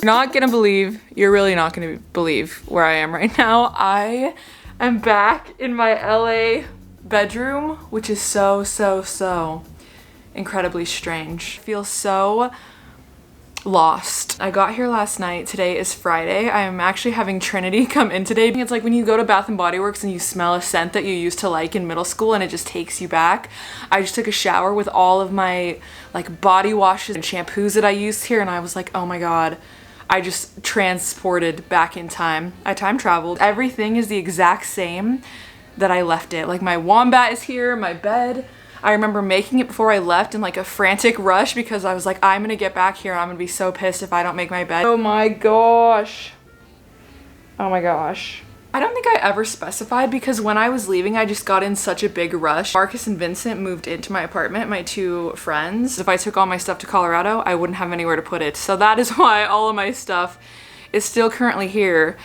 You're really not gonna believe where I am right now. I am back in my LA bedroom, which is so incredibly strange. I feel so lost. I got here last night. Today is Friday. I am actually having Trinity come in today. It's like when you go to Bath & Body Works and you smell a scent that you used to like in middle school and it just takes you back. I just took a shower with all of my like body washes and shampoos that I used here, and I was like, oh my god, I just transported back in time. I time traveled. Everything is the exact same that I left it. Like my wombat is here, my bed. I remember making it before I left in like a frantic rush because I was like, I'm gonna get back here and I'm gonna be so pissed if I don't make my bed. Oh my gosh. Oh my gosh. I don't think I ever specified because when I was leaving, I just got in such a big rush. Marcus and Vincent moved into my apartment, my two friends. If I took all my stuff to Colorado, I wouldn't have anywhere to put it. So that is why all of my stuff is still currently here.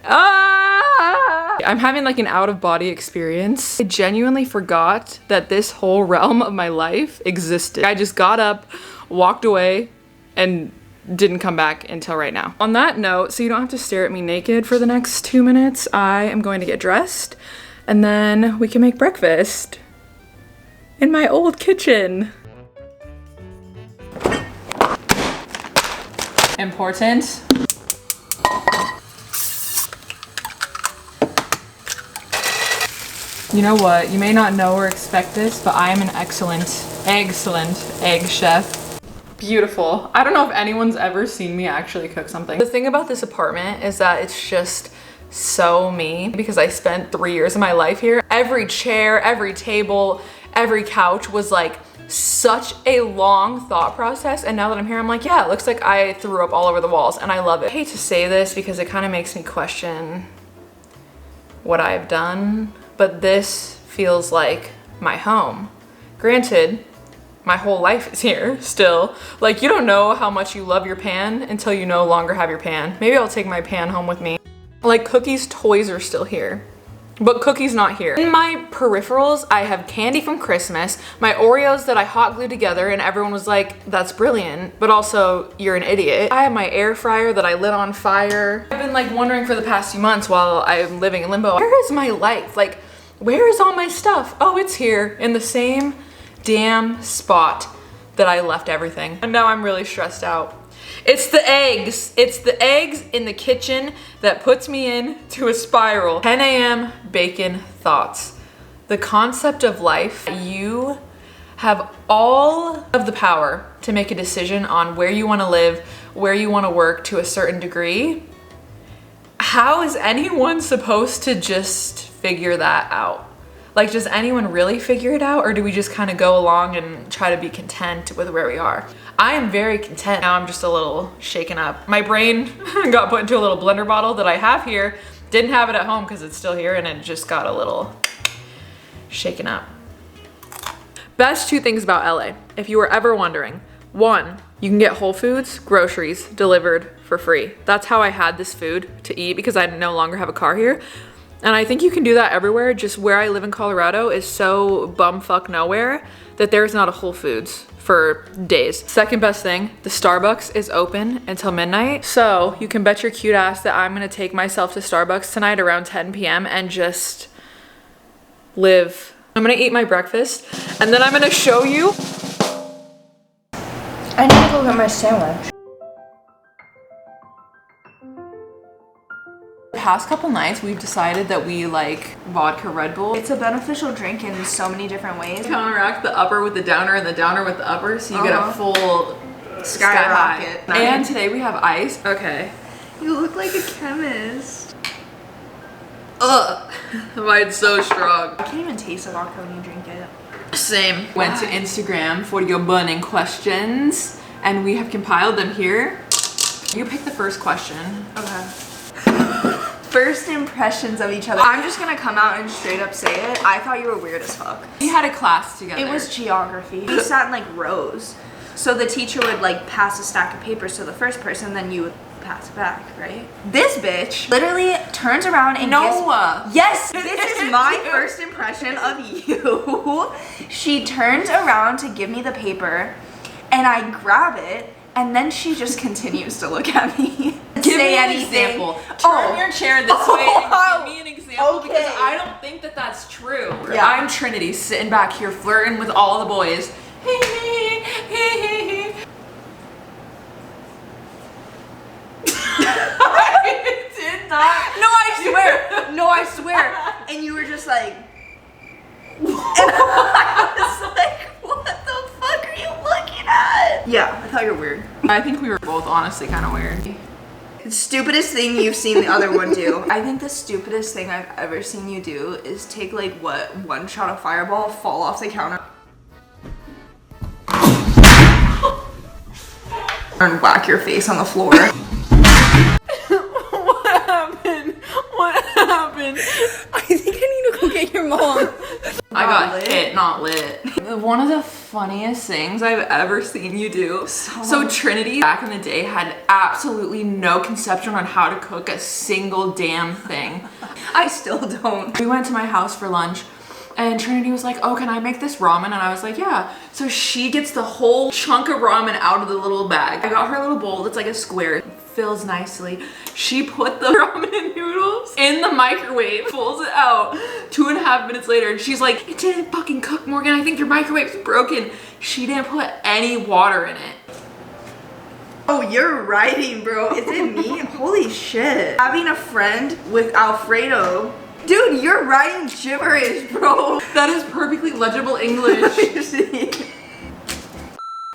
I'm having like an out-of-body experience. I genuinely forgot that this whole realm of my life existed. I just got up, walked away, and didn't come back until right now. On that note, so you don't have to stare at me naked for the next 2 minutes, I am going to get dressed and then we can make breakfast in my old kitchen. Important. You know what? You may not know or expect this, but I am an excellent egg chef. Beautiful. I don't know if anyone's ever seen me actually cook something. The thing about this apartment is that it's just so me because I spent 3 years of my life here. Every chair, every table, every couch was like such a long thought process, and now that I'm here I'm like, yeah, it looks like I threw up all over the walls and I love it. I hate to say this because it kind of makes me question what I've done, but this feels like my home. Granted, my whole life is here still. Like, you don't know how much you love your pan until you no longer have your pan. Maybe I'll take my pan home with me. Like, Cookie's toys are still here, but Cookie's not here. In my peripherals, I have candy from Christmas, my Oreos that I hot glued together and everyone was like, that's brilliant, but also you're an idiot. I have my air fryer that I lit on fire. I've been like wondering for the past few months while I'm living in limbo, where is my life? Like, where is all my stuff? Oh, it's here in the same damn spot that I left everything. And now I'm really stressed out. It's the eggs. It's the eggs in the kitchen that puts me into a spiral. 10 a.m. bacon thoughts. The concept of life. You have all of the power to make a decision on where you want to live, where you want to work to a certain degree. How is anyone supposed to just figure that out? Like, does anyone really figure it out, or do we just kind of go along and try to be content with where we are? I am very content. Now I'm just a little shaken up. My brain got put into a little blender bottle that I have here. Didn't have it at home because it's still here, and it just got a little shaken up. Best 2 things about LA, if you were ever wondering. 1, you can get Whole Foods groceries delivered for free. That's how I had this food to eat because I no longer have a car here. And I think you can do that everywhere. Just where I live in Colorado is so bumfuck nowhere that there's not a Whole Foods for days. Second best thing, the Starbucks is open until midnight. So you can bet your cute ass that I'm gonna take myself to Starbucks tonight around 10 p.m. and just live. I'm gonna eat my breakfast and then I'm gonna show you. I need to go get my sandwich. The past couple nights we've decided that we like vodka Red Bull. It's a beneficial drink in so many different ways. Counteract the upper with the downer and the downer with the upper, so you get a full skyrocket. And today we have ice. Okay. You look like a chemist. Ugh. Mine's so strong. I can't even taste the vodka when you drink it. Same. Went to Instagram for your burning questions and we have compiled them here. You pick the first question. Okay. First impressions of each other. I'm just gonna come out and straight up say it. I thought you were weird as fuck. We had a class together. It was geography. We sat in like rows. So the teacher would like pass a stack of papers to the first person, then you would pass it back, right? This bitch literally turns around and yes, this is my first impression of you. She turns around to give me the paper and I grab it And then she just continues to look at me. Give me an example. Turn your chair this way and give me an example because I don't think that that's true. Yeah. I'm Trinity sitting back here flirting with all the boys. I did not. No, I swear. No, I swear. And you were just like, and I was like, what the fuck are you looking at? Yeah, I thought you were weird. I think we were both honestly kind of weird. The stupidest thing you've seen the other one do. I think the stupidest thing I've ever seen you do is take like one shot of Fireball, fall off the counter, and whack your face on the floor. What happened? What happened? I think I need to go get your mom. I got hit, not lit. One of the funniest things I've ever seen you do. So Trinity back in the day had absolutely no conception on how to cook a single damn thing. I still don't. We went to my house for lunch and Trinity was like, oh, can I make this ramen? And I was like, yeah. So she gets the whole chunk of ramen out of the little bag. I got her little bowl that's like a square. It fills nicely. She put the ramen noodles in the microwave, pulls it out 2.5 minutes later, and she's like, it didn't fucking cook, Morgan. I think your microwave's broken. She didn't put any water in it. Oh, you're writing, bro. Is it me? Holy shit. Having a friend with Alfredo. Dude, you're writing gibberish, bro. That is perfectly legible English.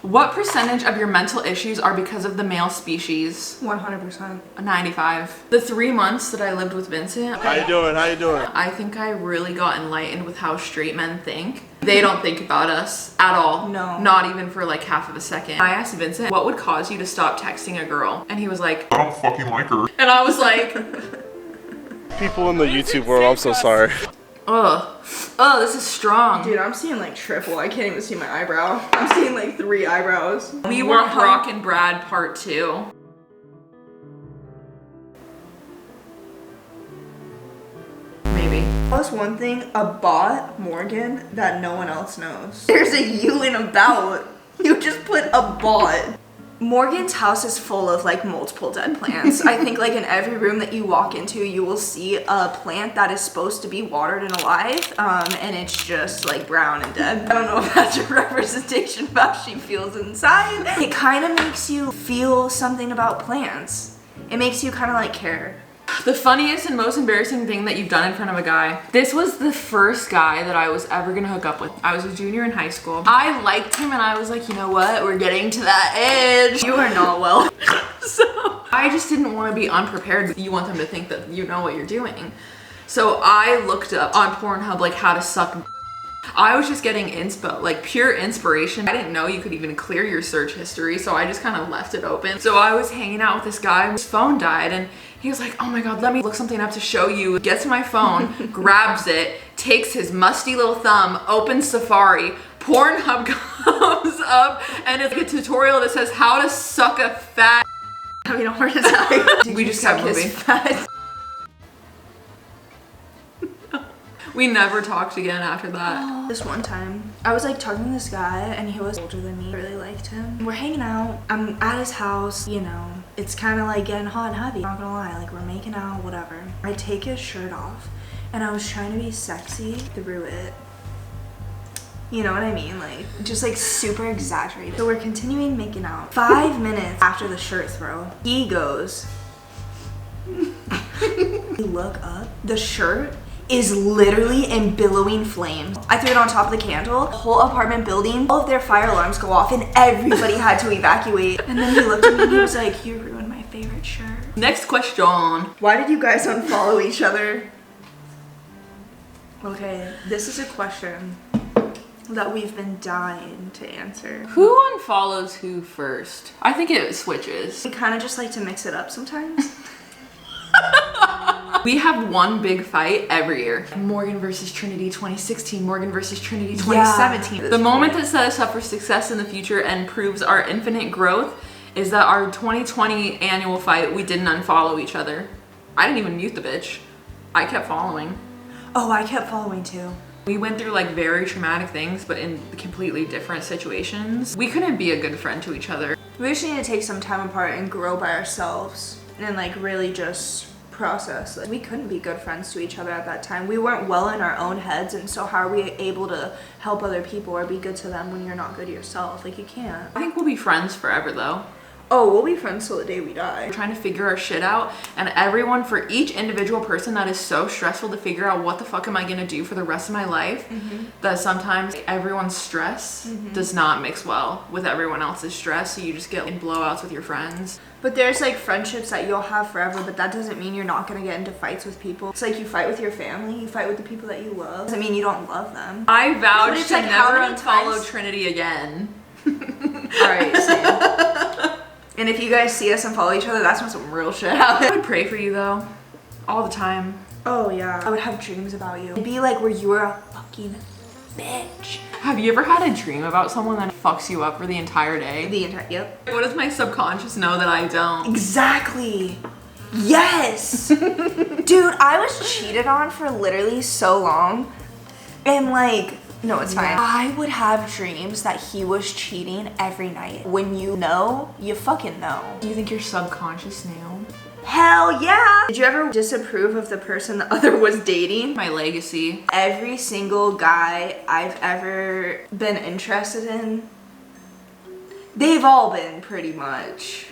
What percentage of your mental issues are because of the male species? 100%. 95. The 3 months that I lived with Vincent. How you doing? How you doing? I think I really got enlightened with how straight men think. They don't think about us at all. No. Not even for like half of a second. I asked Vincent, what would cause you to stop texting a girl? And he was like, I don't fucking like her. And I was like, people in the YouTube world, I'm so sorry. ugh. Oh, this is strong. Dude, I'm seeing like triple. I can't even see my eyebrow. I'm seeing like 3 eyebrows. We want Brock and Brad part 2. Maybe. Plus one thing about Morgan that no one else knows. There's a you in about. You just put a bot. Morgan's house is full of like multiple dead plants. I think like in every room that you walk into, you will see a plant that is supposed to be watered and alive, and it's just like brown and dead. I don't know if that's a representation of how she feels inside. It kind of makes you feel something about plants. It makes you kind of like care. The funniest and most embarrassing thing that you've done in front of a guy. This was the first guy that I was ever gonna hook up with. I was a junior in high school. I liked him and I was like, you know what? We're getting to that edge. You are not well. So I just didn't want to be unprepared. You want them to think that you know what you're doing. So I looked up on Pornhub like how to suck. I was just getting inspo, like pure inspiration. I didn't know you could even clear your search history, so I just kind of left it open. So I was hanging out with this guy, his phone died, and he was like, oh my God, let me look something up to show you. Gets my phone, grabs it, takes his musty little thumb, opens Safari, Pornhub comes up, and it's like a tutorial that says how to suck a fat. Having a heart attack. We just kept moving. We never talked again after that. This one time, I was like talking to this guy and he was older than me. I really liked him. We're hanging out. I'm at his house, you know. It's kind of like getting hot and heavy. Not gonna lie, like we're making out, whatever. I take his shirt off and I was trying to be sexy through it. You know what I mean? Like, just like super exaggerated. So we're continuing making out. 5 minutes after the shirt throw, he goes, you look up, the shirt is literally in billowing flames. I threw it on top of the candle. The whole apartment building, all of their fire alarms go off and everybody had to evacuate. And then he looked at me and he was like, you ruined my favorite shirt. Next question. Why did you guys unfollow each other? Okay, this is a question that we've been dying to answer. Who unfollows who first? I think it switches. We kind of just like to mix it up sometimes. We have one big fight every year. Morgan versus Trinity 2016, Morgan versus Trinity 2017. The moment that set us up for success in the future and proves our infinite growth is that our 2020 annual fight, we didn't unfollow each other. I didn't even mute the bitch. I kept following. Oh, I kept following too. We went through like very traumatic things, but in completely different situations. We couldn't be a good friend to each other. We just need to take some time apart and grow by ourselves and like really just process. Like, we couldn't be good friends to each other at that time. We weren't well in our own heads, and so how are we able to help other people or be good to them when you're not good yourself? Like, you can't. I think we'll be friends forever though. Oh, we'll be friends till the day we die. We're trying to figure our shit out, and everyone, for each individual person, that is so stressful to figure out what the fuck am I gonna do for the rest of my life, that sometimes everyone's stress does not mix well with everyone else's stress, so you just get in blowouts with your friends. But there's like friendships that you'll have forever, but that doesn't mean you're not gonna get into fights with people. It's like you fight with your family, you fight with the people that you love. Doesn't mean you don't love them. I vowed it's to like, how never many unfollow times- Trinity again. Alright, same. And if you guys see us and follow each other, that's when some real shit happens. I would pray for you though, all the time. Oh yeah. I would have dreams about you. It'd be like where you were a fucking bitch. Have you ever had a dream about someone that fucks you up for the entire day? Yep. What does my subconscious know that I don't? Exactly. Yes. Dude, I was cheated on for literally so long. And like, no, it's fine. I would have dreams that he was cheating every night. When you know, you fucking know. Do you think your subconscious knew? Hell yeah. Did you ever disapprove of the person the other was dating? My legacy. Every single guy I've ever been interested in, they've all been pretty much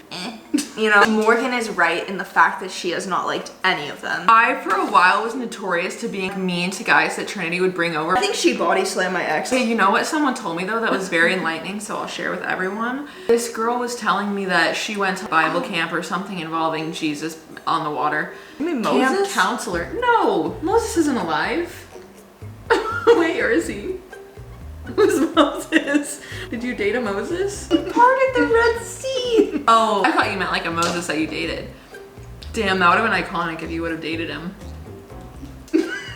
You know, Morgan is right in the fact that she has not liked any of them. I, for a while, was notorious to being mean to guys that Trinity would bring over. I think she body slammed my ex. Hey, you know what someone told me though that was very enlightening, so I'll share with everyone? This girl was telling me that she went to Bible camp or something involving Jesus on the water. You mean Camp Moses? counselor. No, Moses isn't alive. Wait, or is he? Who's Moses? Did you date a Moses? He parted the Red Sea. Oh, I thought you meant like a Moses that you dated. Damn, that would have been iconic if you would have dated him.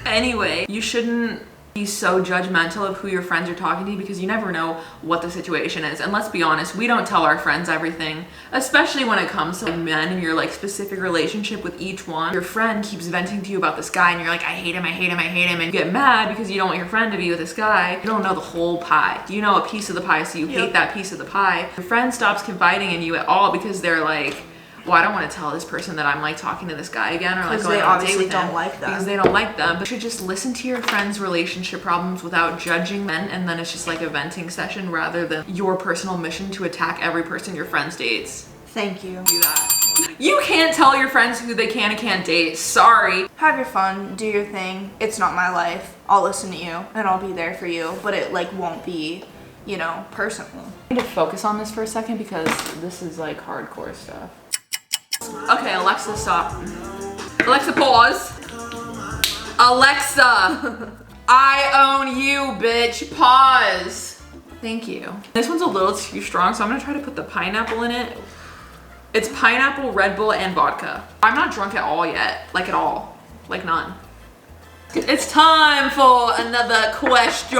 Anyway, you shouldn't be so judgmental of who your friends are talking to because you never know what the situation is. And let's be honest, we don't tell our friends everything, especially when it comes to men and your like specific relationship with each one. Your friend keeps venting to you about this guy and you're like, I hate him, I hate him, I hate him. And you get mad because you don't want your friend to be with this guy. You don't know the whole pie. You know a piece of the pie, so you hate that piece of the pie. Your friend stops confiding in you at all because they're like, well, I don't want to tell this person that I'm like talking to this guy again or like going on a date with them because they don't like them. But you should just listen to your friends' relationship problems without judging them, and then it's just like a venting session rather than your personal mission to attack every person your friends dates. Thank you. Do that. You can't tell your friends who they can and can't date. Sorry. Have your fun, do your thing. It's not my life. I'll listen to you and I'll be there for you, but it like won't be, you know, personal. I need to focus on this for a second because this is like hardcore stuff. Okay, Alexa, stop. Alexa, pause. Alexa, I own you, bitch. Pause. Thank you. This one's a little too strong, so I'm gonna try to put the pineapple in it. It's pineapple, Red Bull, and vodka. I'm not drunk at all yet. Like at all. Like none. It's time for another question.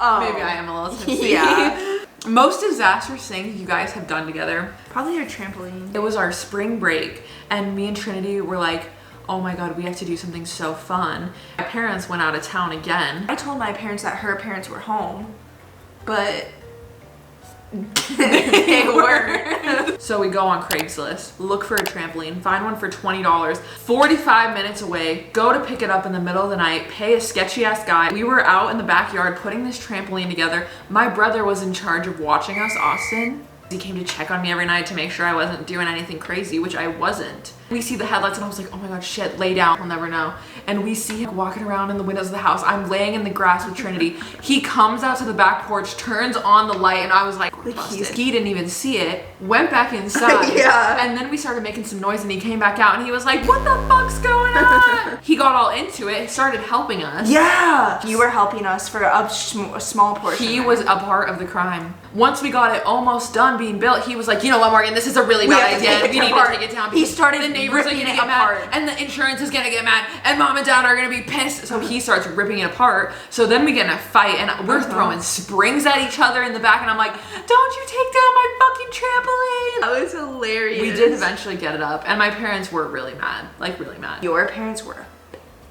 Oh. Maybe I am a little tipsy. Yeah. Most disastrous things you guys have done together. Probably your trampoline. It was our spring break and me and Trinity were like, oh my God, we have to do something so fun. My parents went out of town again. I told my parents that her parents were home, but They weren't. So we go on Craigslist, look for a trampoline, find one for $20, 45 minutes away, go to pick it up in the middle of the night, pay a sketchy ass guy. We were out in the backyard putting this trampoline together. My brother was in charge of watching us, Austin. He came to check on me every night to make sure I wasn't doing anything crazy, which I wasn't. We see the headlights and I was like, oh my God, shit, lay down, we'll never know. And we see him walking around in the windows of the house. I'm laying in the grass with Trinity. He comes out to the back porch, turns on the light, and I was like, busted. He didn't even see it, went back inside. Yeah. And then we started making some noise and he came back out and he was like, what the fuck's going on? He got all into it, started helping us. yeah, you were helping us for a small portion. He was a part of the crime. Once we got it almost done being built, he was like, you know what, Morgan, this is a really bad idea. We need to take it down. He started the neighbors are ripping gonna it get apart. mad, and the insurance is gonna get mad, and mom and dad are gonna be pissed. So he starts ripping it apart. So then we get in a fight, and we're throwing springs at each other in the back, and I'm like, don't you take down my fucking trampoline. That was hilarious. We did eventually get it up, and my parents were really mad, like really mad. Your parents were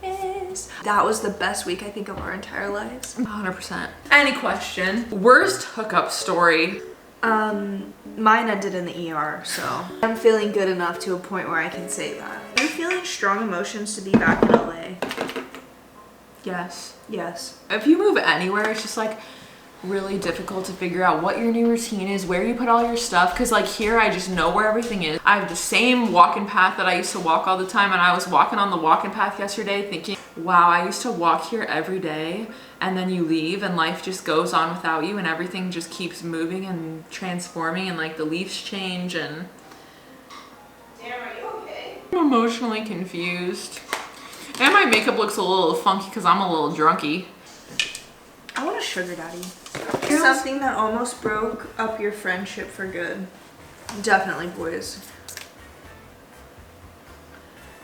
pissed. That was the best week I think of our entire lives. 100%. Any question? Worst hookup story? Mine ended in the ER, so I'm feeling good enough to a point where I can say that. Are you feeling strong emotions to be back in LA? Yes. Yes. If you move anywhere, it's just like really difficult to figure out what your new routine is, where you put all your stuff, because like here I just know where everything is. I have the same walking path that I used to walk all the time, and I was walking on the walking path yesterday thinking, wow, I used to walk here every day, and then you leave and life just goes on without you and everything just keeps moving and transforming and like the leaves change and... Damn, are you okay? I'm emotionally confused. And my makeup looks a little funky because I'm a little drunky. I want a sugar daddy. Something that almost broke up your friendship for good. Definitely boys.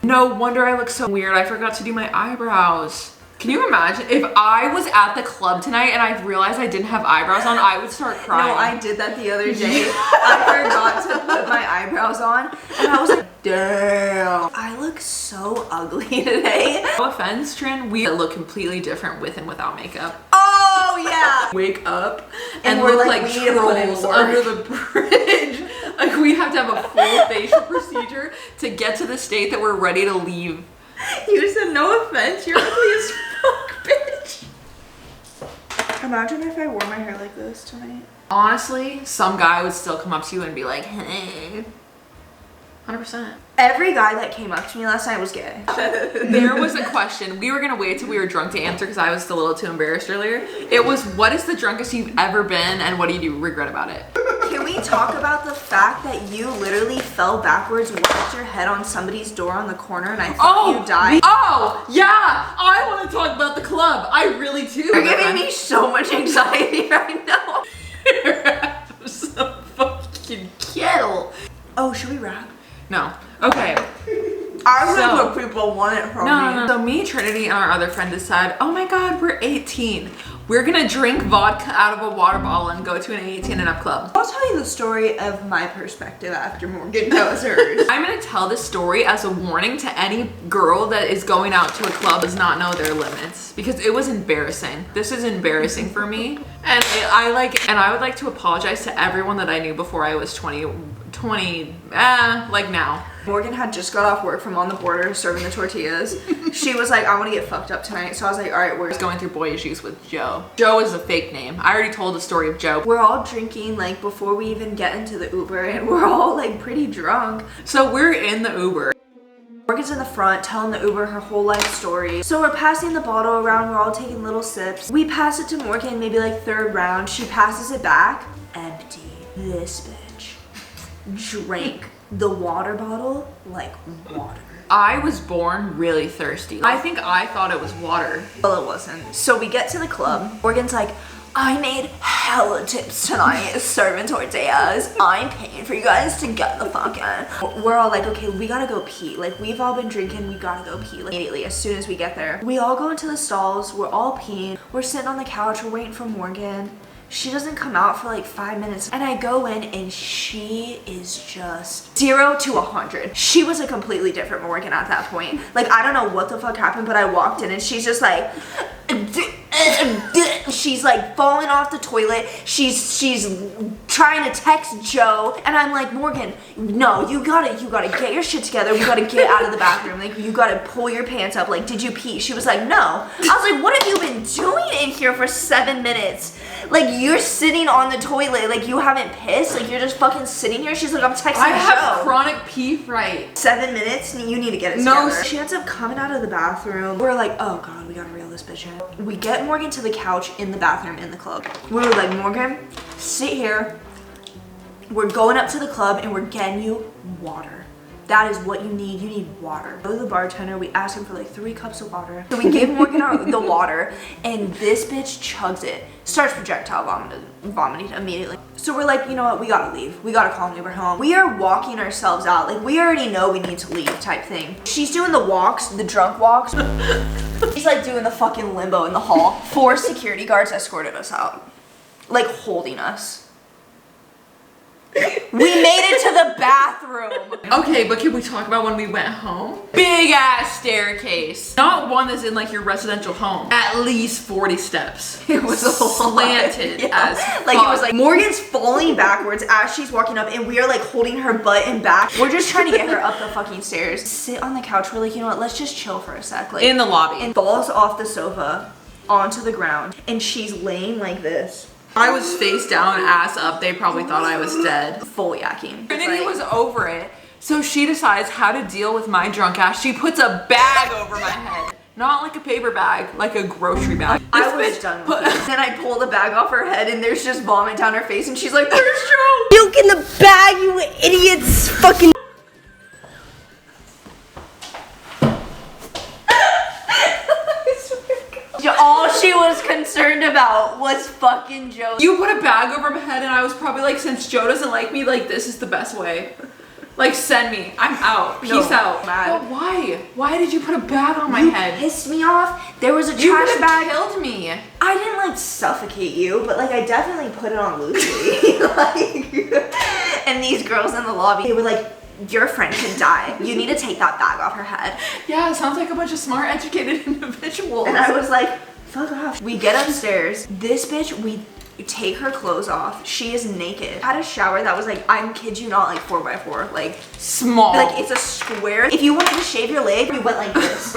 No wonder I look so weird. I forgot to do my eyebrows. Can you imagine if I was at the club tonight and I realized I didn't have eyebrows on, I would start crying. No, I did that the other day. I forgot to put my eyebrows on and I was like, damn. I look so ugly today. No offense, Trin, we look completely different with and without makeup. Oh yeah. Wake up and we're look like, like we need to put in trolls more. under the bridge. Like we have to have a full facial procedure to get to the state that we're ready to leave. You said no offense, you're ugly as fuck, bitch. Imagine if I wore my hair like this tonight. Honestly, some guy would still come up to you and be like, hey. 100%. Every guy that came up to me last night was gay. There was a question. We were gonna wait till we were drunk to answer because I was a little too embarrassed earlier. It was, what is the drunkest you've ever been and what do you regret about it? Can we talk about the fact that you literally fell backwards, whacked your head on somebody's door on the corner and I thought you died? Oh, yeah! I want to talk about the club. I really do. You're giving me so much anxiety right now. You're so fucking kettle. Oh, should we wrap? No. Okay. I know what people want it from me. No. So me, Trinity, and our other friend decided, oh my god, we're 18. We're gonna drink vodka out of a water bottle and go to an 18 and up club. I'll tell you the story of my perspective after Morgan tells hers. I'm gonna tell this story as a warning to any girl that is going out to a club does not know their limits because it was embarrassing. This is embarrassing for me. And I would like to apologize to everyone that I knew before I was 20, like now. Morgan had just got off work from on the border serving the tortillas. She was like, I want to get fucked up tonight. So I was like, all right, we're Going through boy issues with Joe. Joe is a fake name. I already told the story of Joe. We're all drinking like before we even get into the Uber and we're all like pretty drunk. So we're in the Uber. Morgan's in the front telling the Uber her whole life story. So we're passing the bottle around, we're all taking little sips. We pass it to Morgan maybe like third round. She passes it back. Empty. This bitch drank the water bottle like water. I was born really thirsty. I think I thought it was water. Well, it wasn't. So we get to the club. Morgan's like, I made hella tips tonight serving tortillas. I'm paying for you guys to get the fuck in. We're all like, okay, we gotta go pee. Like, we've all been drinking, we gotta go pee. Like, immediately, as soon as we get there. We all go into the stalls, we're all peeing. We're sitting on the couch, we're waiting for Morgan. She doesn't come out for like 5 minutes. And I go in and she is just 0 to 100. She was a completely different Morgan at that point. Like, I don't know what the fuck happened, but I walked in and she's just like, she's like falling off the toilet. She's trying to text Joe. And I'm like, Morgan, no, you gotta get your shit together. We gotta get out of the bathroom. Like, you gotta pull your pants up. Like, did you pee? She was like, no. I was like, what have you been doing in here for 7 minutes? Like, you're sitting on the toilet. Like, you haven't pissed. Like, you're just fucking sitting here. She's like, I'm texting I have Joe. chronic pee fright. 7 minutes? You need to get it together. She ends up coming out of the bathroom. We're like, oh god, we gotta reel this bitch in. We get Morgan to the couch in the bathroom in the club. We were like, Morgan, sit here. We're going up to the club and we're getting you water. That is what you need. You need water. Go to the bartender. We asked him for like 3 cups of water. So we gave Morgan the water and this bitch chugs it. Starts projectile vomiting immediately. So we're like, you know what? We gotta leave. We gotta call an Uber home. We are walking ourselves out. Like, we already know we need to leave type thing. She's doing the walks, the drunk walks. She's like doing the fucking limbo in the hall. 4 security guards escorted us out. Like, holding us. We made it to the bathroom. Okay, but can we talk about when we went home? Big ass staircase. Not one that's in like your residential home. At least 40 steps. It was a slanted as like fuck. it was like Morgan's falling backwards as she's walking up, and we are like holding her butt and back. We're just trying to get her up the fucking stairs. Sit on the couch. We're like, you know what? Let's just chill for a sec. Like in the lobby. And falls off the sofa onto the ground, and she's laying like this. I was face down, ass up. They probably thought I was dead. Full yakking. Trinity was over it, so she decides how to deal with my drunk ass. She puts a bag over my head. Not like a paper bag, like a grocery bag. I was done with it. Then I pull the bag off her head, and there's just vomit down her face, and she's like, "There's Joe." Puke in the bag, you idiots! Fucking. All she was concerned about was fucking Joe. You put a bag over my head, and I was probably like, since Joe doesn't like me, like this is the best way. Like send me. I'm out. Peace out. Mad. But why? Why did you put a bag on my You head? pissed me off. There was a You trash could've bag. killed me. I didn't like suffocate you, but like I definitely put it on loosely. Like, and these girls in the lobby, they were like, "Your friend can die. You need to take that bag off her head." Yeah, it sounds like a bunch of smart, educated individuals. And I was like, "Fuck off." We get upstairs. This bitch, we take her clothes off. She is naked. Had a shower that was like, I kid you not, like 4x4, like small. like it's a square. If you wanted to shave your leg, we went like this.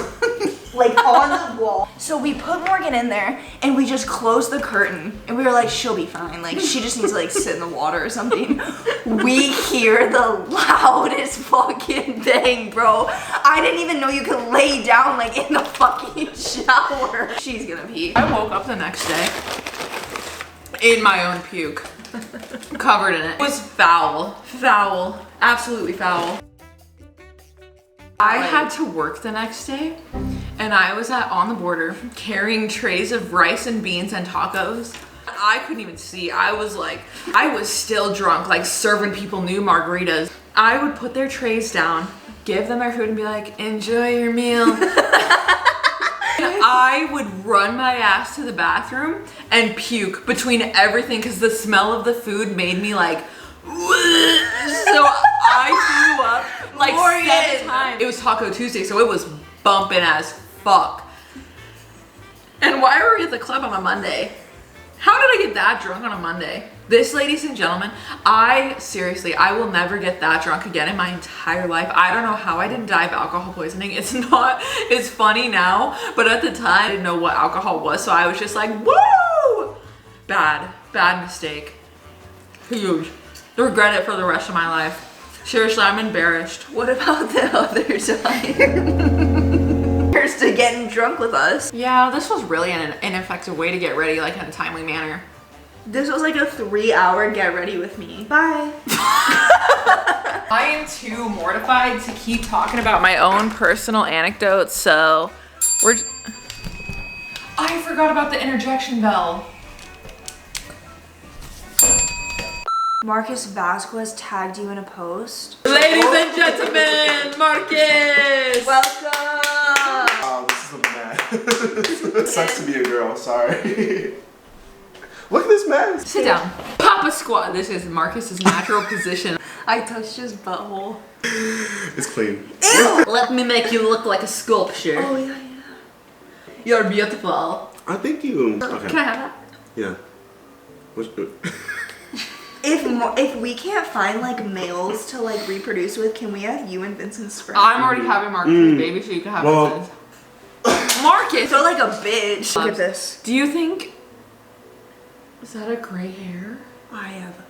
Like on the wall. So we put Morgan in there, and we just closed the curtain, and we were like, she'll be fine. Like she just needs to like sit in the water or something. We hear the loudest fucking bang, bro. I didn't even know you could lay down like in the fucking shower. She's gonna pee. I woke up the next day in my own puke, covered in it. It was foul, foul, absolutely foul. I had to work the next day, and I was on the border carrying trays of rice and beans and tacos. I couldn't even see. I was still drunk, like serving people new margaritas. I would put their trays down, give them their food, and be like, "Enjoy your meal." I would run my ass to the bathroom and puke between everything because the smell of the food made me like, so I threw up like 7 times. It was Taco Tuesday, so it was bumping as fuck. And why were we at the club on a Monday? How did I get that drunk on a Monday? This, ladies and gentlemen, seriously, I will never get that drunk again in my entire life. I don't know how I didn't die of alcohol poisoning. It's funny now, but at the time, I didn't know what alcohol was, so I was just like, woo! Bad mistake. Huge. Regret it for the rest of my life. Seriously, I'm embarrassed. What about the other time? Here's to getting drunk with us. Yeah, this was really an ineffective way to get ready, like in a timely manner. This was like a 3-hour get ready with me. Bye. I am too mortified to keep talking about my own personal anecdotes, so I forgot about the interjection bell. Marcus Vasquez tagged you in a post. Ladies and gentlemen, Marcus! Welcome! Oh, this is a mess. It sucks to be a girl, sorry. Look at this mess. Sit down. Papa squat. This is Marcus's natural position. I touched his butthole. It's clean. Ew! Let me make you look like a sculpture. Oh yeah. You're beautiful. I think you. Okay. Can I have that? Yeah. If we can't find like males to like reproduce with, can we have you and Vincent's sperm? I'm already having Marcus's baby, so you can have his. Marcus! So like a bitch. Look at this. Do you think... Is that a gray hair? I have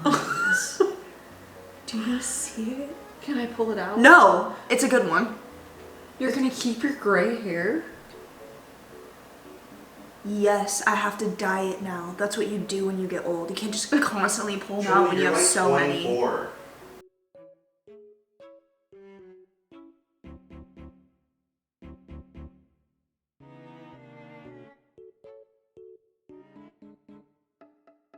tons. Do you see it? Can I pull it out? No, it's a good one. You're gonna keep your gray hair? Yes, I have to dye it now. That's what you do when you get old. You can't just constantly pull them out when you have so many. 24.